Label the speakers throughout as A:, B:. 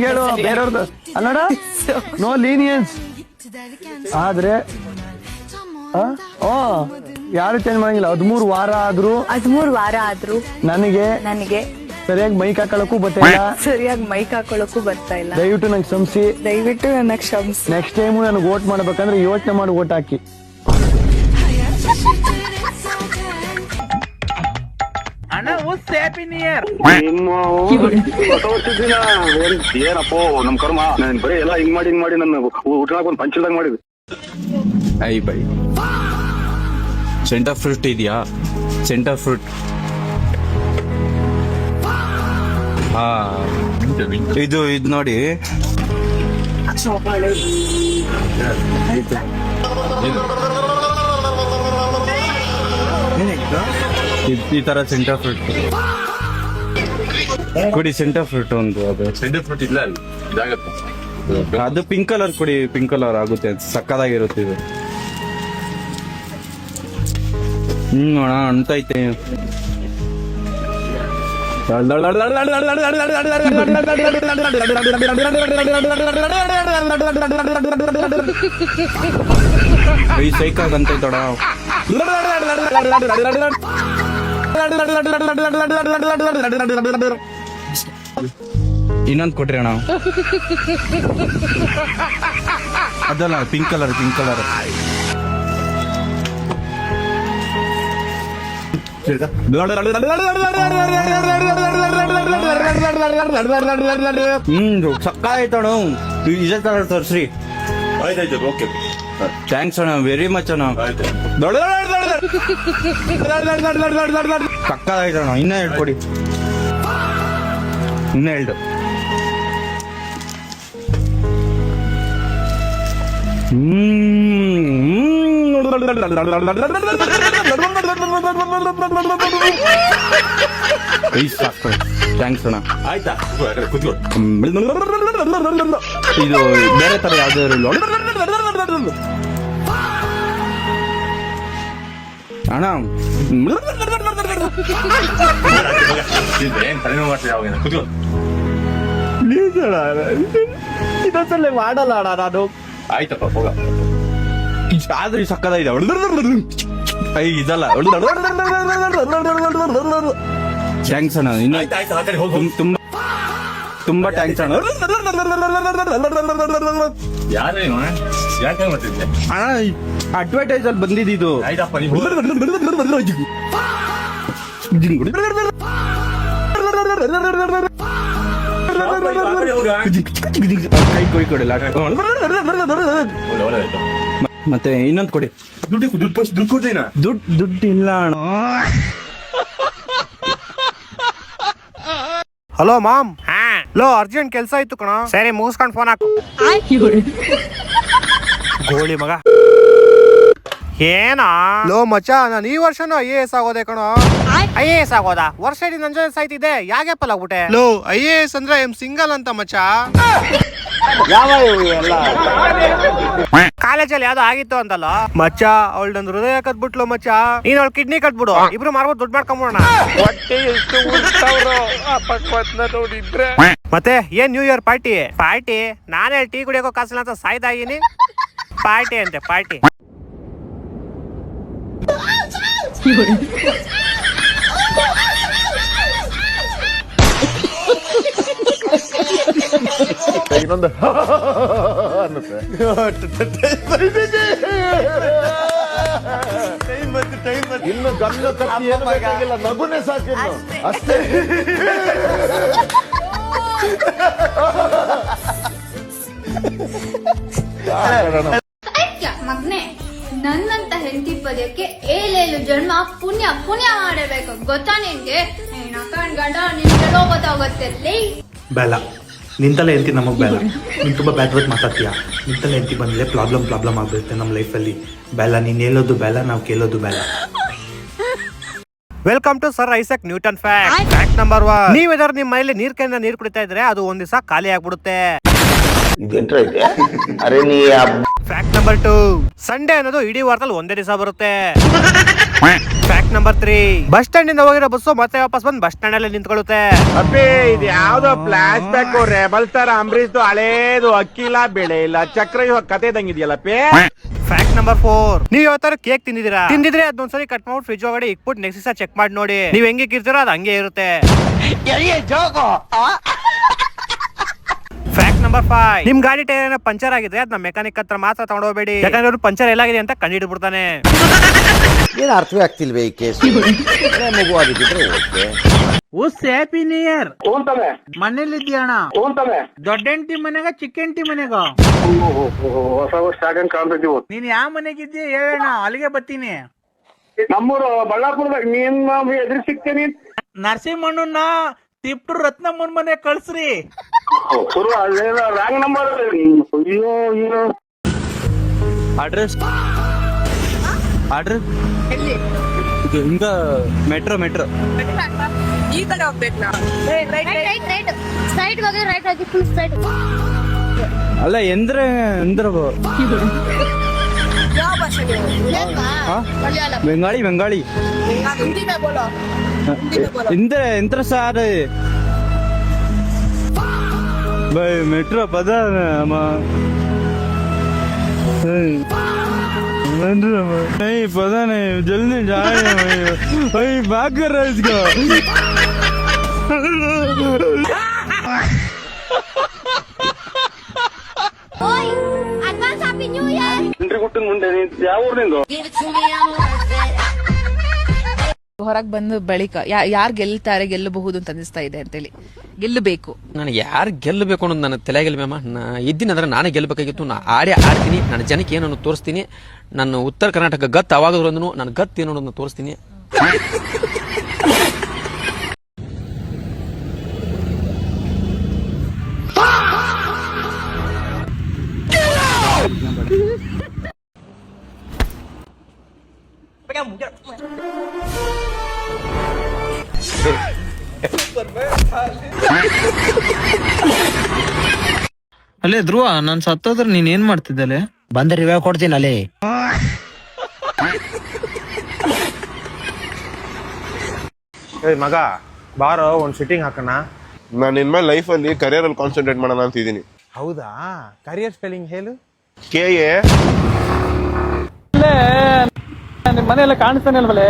A: ಹೇಳು ಬೇರೆಯವ್ರದ್ದು ಅಲ್ಲಡ. No lenience. ಆದ್ರೆ ಯಾರು ಚೇಂಜ್ ಮಾಡಂಗಿಲ್ಲ. 13 ವಾರ ಆದ್ರೂ ನನಗೆ ಸರಿಯಾಗಿ ಮೈಕ್ ಹಾಕೊಳ್ಳಕ್ಕೂ ಬರ್ತಾ ಇಲ್ಲ. ದಯವಿಟ್ಟು ನಂಗೆ ಕ್ಷಮಿಸಿ. ನೆಕ್ಸ್ಟ್ ಟೈಮು ನನಗೆ ವೋಟ್ ಮಾಡ್ಬೇಕಂದ್ರೆ ಯೋಚನೆ ಮಾಡಿ ವೋಟ್ ಹಾಕಿ.
B: ಏನಪ್ಪೋ ನಮ್ ಕರ್ಮ. ನಾನು ಬರೀ ಎಲ್ಲ ಹಿಂಗ್ ಮಾಡಿ ನನ್ನ ಊಟ ಒಂದು ಪಂಚಲ್ದಾಗ ಮಾಡಿದ್ವಿ.
C: ಐ ಬೈ ಸೆಂಟರ್ ಫ್ರೂಟ್ ಇದೆಯಾ? ಸೆಂಟರ್ ಫ್ರೂಟ್ ಇದು ನೋಡಿ. ಈ ತರ ಸೆಂಟರ್ ಫ್ರೂಟ್ ಕೊಡಿ. ಸೆಂಟರ್ ಫ್ರೂಟ್ ಒಂದು ಅದು
B: ಸೆಂಟರ್ ಫ್ರೂಟ್ ಇಲ್ಲ ಇದಾಗತ್ತೆ.
C: ಅದು ಪಿಂಕ್ ಕಲರ್ ಕೊಡಿ. ಪಿಂಕ್ ಕಲರ್ ಆಗುತ್ತೆ. ಸಕ್ಕದಾಗಿರುತ್ತೆ ಇದು. ನೋಡ ಅಂತೈತೆ. ಈ ಸೈಕಾಗ್ ಅಂತೈತೋಡ. ಇನ್ನೊಂದು ಕೊಟ್ರಿ ಅಣ್ಣ. ಅದಲ್ಲ ಪಿಂಕ್ ಕಲರ್. ಸಕ್ಕ ಆಯ್ತಣ. ಇದೇ ತರ ತೋರ್ಸ್ರಿ.
B: ಆಯ್ತಾಯ್ತು. ಓಕೆ
C: ಥ್ಯಾಂಕ್ಸ್ ಅಣ್ಣ, ವೆರಿ ಮಚ್ ಅಣ್ಣ. ಸಕ್ಕ ಆಯ್ತಣ್ಣ. ಇನ್ನ ಹೇಳ್ಕೊಡಿ. ಇನ್ನ ಹೇಳ್ದು. ಥ್ಯಾಂಕ್ಸ್ ಅಣ್ಣ.
B: ಆಯ್ತಾ ಕೂತ್ಕೊಳ್ಳಿ.
C: ಇದು ಬೇರೆ ತರ ಯಾವ್ದಾದ್ರು ಅಣ್ಣ.
B: ಏನ್ ತಲೆನೋವು ಮಾಡ್ತೀವಿ ಯಾವಾಗ? ಕೂತ್ಕೊಳ್ಳಿ.
A: ಇದೊಂದ್ಸಲ ಮಾಡಲ್ಲ ಅಣ್ಣ ನಾನು.
B: ಆಯ್ತಪ್ಪ ಹೋಗ.
C: ಆದ್ರೆ ಸಕ್ಕದ ಇದೆ. ಇದಲ್ಲ. ಥ್ಯಾಂಕ್ಸ್ ಅಣ್ಣ. ಇನ್ನು ತುಂಬಾ ಥ್ಯಾಂಕ್ಸ್ ಅಣ್ಣ.
B: ಯಾರೇನು ಯಾಕೆ ಮಾಡ್ತಿದ್ದೆ
C: ಅಣ್ಣ? ಅಡ್ವರ್ಟೈಸ್ ಅಲ್ಲಿ ಬಂದಿದ್ದು.
B: ಆಯ್ತಪ್ಪ ನೀವು
C: ಕೈ ಕೊಯ್ ಕೊಡಿಲ್ಲ. ಮತ್ತೆ ಇನ್ನೊಂದು ಕೊಡಿ.
B: ದುಡ್ಡು ಕೊಡ್ತೇನ?
C: ದುಡ್ಡು ಇಲ್ಲ ಅಣ್ಣ.
D: Hello ma'am. ಲೋ ಅರ್ಜೆಂಟ್ ಕೆಲ್ಸ ಇತ್ತು ಕಣ. ಸರಿ ಮುಗಿಸ್ಕೊಂಡು ಫೋನ್ ಹಾಕು. ಗೋಳಿ ಮಗ. ಏನಾ ಲೋ ಮಚ್ಚ, ನಾನು ಈ ವರ್ಷನೂ IAS ಆಗೋದೆ ಕಣೋ. IAS ಆಗೋದಾ? ವರ್ಷ ಇಡೀ ನನ್ ಜೊತೆ ಸಾಯ್ತಿದ್ದೆ. ಯಾಕೆ ಪಲ್ಲಾಗ್ಬಿಟ್ಟೆ? ಲೋ IAS ಅಂದ್ರೆ ಸಿಂಗಲ್ ಅಂತ ಮಚ್ಚ. ಕಾಲೇಜಲ್ಲಿ ಯಾವ್ದೋ ಆಗಿತ್ತು ಅಂತಲ್ಲ ಮಚ್ಚ. ಅವಳು ನನ್ ಹೃದಯ ಕಟ್ಬಿಟ್ಲು ಮಚ್ಚ. ನೀನ್ ಅವಳು ಕಿಡ್ನಿ ಕಟ್ಬಿಡು. ಇಬ್ರು ಮಾರ್ಬೋದು ದುಡ್ಡು ಮಾಡ್ಕೊಂಬೋಣ. ಮತ್ತೆ ಏನ್ ನ್ಯೂ ಇಯರ್ ಪಾರ್ಟಿ? ನಾನೇ ಟೀ ಕುಡಿಯೋಕೋ ಕಾಸಿಲ್ಲ ಅಂತ ಸಾಯ್ತಾ ಇದೀನಿ. ಪಾರ್ಟಿ ಅಂತೆ ಪಾರ್ಟಿ.
A: ಇನ್ನೊಂದು ಇನ್ನು ಗಂಧ ಕತ್ತಿ ಏನು ಬೇಕಾಗಿಲ್ಲ. ನಗುನೇ ಸಾಕಿಲ್ಲ ಅಷ್ಟೇ.
E: ಮಗ್ನೆ, ನನ್ನಂತ ಹೆಂಡತಿ ಪದ್ಯಕ್ಕೆ ಏಳೇಳು ಜನ್ಮ ಪುಣ್ಯ ಮಾಡಬೇಕು ಗೊತ್ತಾ ನಿನ್ಗೆ? ಗಂಡ ನಿನ್ಗೆಲ್ಲೋ ಗೊತ್ತಾಗುತ್ತೆ.
F: ಬೇಡ ನಿಂತಲೇ ಎಂತಿ ನಮಗ್ ಬೇಡ. ನೀನ್ ತುಂಬಾ ಬ್ಯಾಡ್ ವರ್ಡ್ ಮಾತಾಡ್ತೀಯ. ನಿಂತಲೇ ಎಂತಿ ಬಂದ್ರೆ ಪ್ರಾಬ್ಲಮ್ ಆಗ್ಬಿಡುತ್ತೆ ನಮ್ಮ ಲೈಫಲ್ಲಿ. ಬೇಡ, ನೀನ್ ಹೇಳೋದು ಬೇಡ, ನಾವು ಕೇಳೋದು ಬೇಡ.
D: Welcome to sir Isaac Newton fact number 1. ನೀವೇನಾದ್ರು ನಿಮ್ಮ ಮನೇಲಿ ನೀರ್ ಕುಡಿತಾ ಇದ್ರೆ ಅದು ಒಂದ್ ದಿವಸ ಖಾಲಿ ಆಗ್ಬಿಡುತ್ತೆ. ಫ್ಯಾಕ್ಟ್ ನಂಬರ್ 2, ಸಂಡೇ ಅನ್ನೋದು ಇಡೀ ವಾರದಲ್ಲಿ ಒಂದೇ ದಿವಸ ಬರುತ್ತೆ. ಫ್ಯಾಕ್ಟ್ ನಂಬರ್ 3, ಬಸ್ ಸ್ಟ್ಯಾಂಡ್ ಇಂದ ಹೋಗಿರೋ ಬಸ್ಸು ಮತ್ತೆ ವಾಪಸ್ ಬಂದು ಬಸ್ ಸ್ಟ್ಯಾಂಡ್ ಅಲ್ಲಿ ನಿಂತ್ಕೊಳ್ಳುತ್ತೆ.
G: ಅಪ್ಪಿ ಇದು ಯಾವ್ದೋ ಫ್ಲಾಶ್ ಬ್ಯಾಕ್ ರೆಬಲ್ ತರ ಅಂಬರೀಶ್ ಹಳೇದು ಅಕ್ಕಿ ಇಲ್ಲ ಬೆಳೆ ಇಲ್ಲ ಚಕ್ರ ಇವಾಗ ಕತೆ ಇದಂಗಿದ್ಯಲ್ಲಪ್ಪಿ.
D: ಫ್ಯಾಕ್ಟ್ ನಂಬರ್ 4, ನೀವ್ ಯಾವತ್ತಾರು ಕೇಕ್ ತಿಂದಿದ್ರೆ ಅದೊಂದ್ಸರಿ ಕಟ್ ಮಾಡ್ಬಿಟ್ಟು ಫ್ರಿಜ್ ಒಳಗಡೆ ಇಕ್ಬಿಟ್ಟು ನೆಕ್ಸ್ಟ್ ದಿವಸ ಚೆಕ್ ಮಾಡಿ ನೋಡಿ, ನೀವ್ ಹೆಂಗಿರ್ತೀರೋ ಅದು ಹಂಗೆ ಇರುತ್ತೆ. ಫ್ಯಾಕ್ಟ್ ನಂಬರ್ 5, ನಿಮ್ ಗಾಡಿ ಟೈರ್ ಏನೋ ಪಂಚರ್ ಆಗಿದೆ, ಅದನ್ನ ಮೆಕ್ಯಾನಿಕ್ ಹತ್ರ ಮಾತ್ರ ತಗೊಂಡೋಗ್ಬೇಡಿ, ಯಾಕಂದ್ರೆ ಅವ್ರು ಪಂಚರ್ ಎಲ್ಲಾಗಿದೆ ಅಂತ ಕಂಡಿಡ್ಬಿಡ್ತಾನೆ.
H: ಏನು ಅರ್ಥವೇ ಆಗ್ತಿಲ್ವೇ ಈ ಕೇಸು. ಮಗು ಆಗಿದ್ರೆ ಓಕೆ.
G: Happy new year.
B: ತಗೊಂತಾನೆ
G: ಮನೇಲಿದ್ಯಣ್ಣ?
B: ತಗೊಂತಾನೆ.
G: ದೊಡ್ಡ ಹೆಂಡತಿ ಮನೆಗ ಚಿಕ್ಕ ಹೆಂಡತಿ ಮನೆಗ?
B: ಹೊಸ ವರ್ಷ ಸ್ಟಾರ್ಟ್ ಕಾಣ್ತೈತಿ.
G: ನೀನ್ ಯಾವ ಮನೆಗಿದ್ಯಾ ಹೇಳೋಣ, ಅಲ್ಲಿಗೆ ಬರ್ತೀನಿ.
B: ನಮ್ಮೂರು ಬಳ್ಳಾಪುರದಾಗ ನೀನ್ ಎದುರು ಸಿಗ್ತೇನಿ.
G: ನರಸಿಂಹಣ್ಣನ ತಿಪ್ಟೂರ್ ರತ್ನಮ್ಮನ್ ಮನೆ ಕಳ್ಸ್ರಿ.
B: Wrong number. ಅಯ್ಯೋ
C: ಅಡ್ರೆಸ್ ಹಿಂಗ ಮೆಟ್ರೋ
I: ಈ ಕಡೆ ಹೋಗ್ಬೇಕು.
E: ಸ್ಟ್ರೈಟ್ ಹೋಗಿ ರೈಟ್ ಹೋಗಿ ಫುಲ್ ಸ್ಟ್ರೈಟ್.
C: ಅಲ್ಲ ಎಂದ್ರೆ
I: ಯಾವ ಭಾಷೆ?
C: ಬೆಂಗಾಳಿ
I: ಹಿಂದಿ ಮೇ ಬೋಲೋ.
C: ಎಂತ್ರ ಸಾರ್ भाई मेट्रो पता नहीं पता नहीं जल्दी जाए भाई भाग कर रहा है इसका
E: ಅಡ್ವಾನ್ಸ್ ಹ್ಯಾಪಿ ನ್ಯೂ ಇಯರ್.
B: ಗುಟ್ಟನ್ ಮುಂದೆ ಯಾವ ಊರಿನಿಂದ?
I: ಹೊರಗೆ ಬಂದ ಬಳಿಕ ಯಾರು ಗೆಲ್ಲಬಹುದು ಅಂತ ಅನಿಸ್ತಾ ಇದೆ ಅಂತೇಳಿ? ಗೆಲ್ಲಬೇಕು.
J: ನಾನು ಯಾರು ಗೆಲ್ಲಬೇಕು ಅನ್ನೋದು ನನ್ನ ತಲೆಯಾಗಿಲ್ಲ ಮ್ಯಾಮ. ಇದ್ದೀನಂದ್ರೆ ನಾನೇ ಗೆಲ್ಲಬೇಕಾಗಿತ್ತು. ನಾನು ಆಡ್ತೀನಿ, ನನ್ನ ಜನಕ್ಕೆ ಏನನ್ನು ತೋರಿಸ್ತೀನಿ. ನನ್ನ ಉತ್ತರ ಕರ್ನಾಟಕ ಗತ್ ಅವಾಗದ್ರೂ ನಾನು ಗತ್ ಏನು ಅನ್ನೋದನ್ನ ತೋರಿಸ್ತೀನಿ.
G: ಅಲ್ಲೇ ಧ್ರುವ, ನಾನ್ ಸತ್ತೋದ್ರೆ ನೀನ್ ಏನ್ ಮಾಡ್ತಿದ್ದಲೆ?
H: ಬಂದ್ರೆ ರಿವ್ಯೂ ಕೊಡ್ತೀನಿ ಅಲ್ಲಿ.
D: ಮಗ ಬಾರೋ ಒಂದ್ ಸಿಟ್ಟಿಂಗ್ ಹಾಕೋಣ.
K: ನಾನು ಇನ್ಮೇಲೆ ಲೈಫ್ ಅಲ್ಲಿ ಕರಿಯರ್ ಅಲ್ಲಿ ಕಾನ್ಸಂಟ್ರೇಟ್ ಮಾಡೋಣ ಅಂತ ಇದೀನಿ.
D: ಹೌದಾ? ಕರಿಯರ್ ಸ್ಪೆಲ್ಲಿಂಗ್ ಹೇಳು.
K: KA
A: ನಿಮ್ ಮನೆಯಲ್ಲ ಕಾಣಿಸ್ತಾನೆ ಅಲ್ವಲೇ?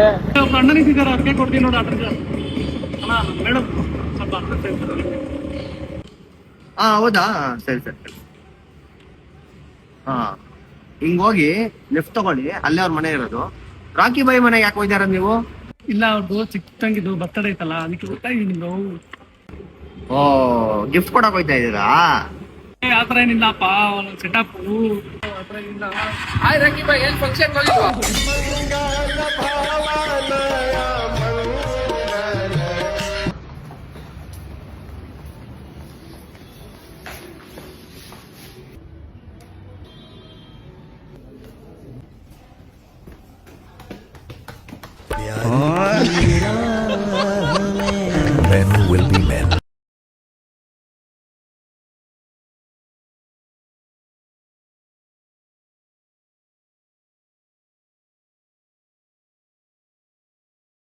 H: ಹೌದಾ, ಸರಿ ಸರಿ. ಹಾ, ಹಿಂಗ್ ಹೋಗಿ ಲೆಫ್ಟ್ ತಗೊಳ್ಳಿ, ಅಲ್ಲೇ ಅವ್ರ ಮನೆ ಇರೋದು. ರಾಕಿ ಬಾಯಿ ಮನೆ ಯಾಕೆ ಹೋಯ್ತಾರ ನೀವು?
A: ಇಲ್ಲ, ಅವ್ರದ್ದು ಚಿಕ್ಕ ತಂಗಿದ್ದು ಬರ್ತಡೇ ಐತಲ್ಲ, ಅದಕ್ಕೆ ಗೊತ್ತಾಗಿದ್ದೀನಿ.
H: ಓ, ಗಿಫ್ಟ್ ಕೊಡಕ್ ಹೋಯ್ತಾ ಇದೀರಾ?
A: ಆತರ ಏನಿಲ್ಲಪ್ಪ, ಸೆಟಪ್ ಆತರ ಏನಿಲ್ಲ. ಹಾಯ್ ರಾಕಿ ಬಾಯ್, ಏನ್ ಫಂಕ್ಷನ್ ಹೋಗಿಲ್ವಾ?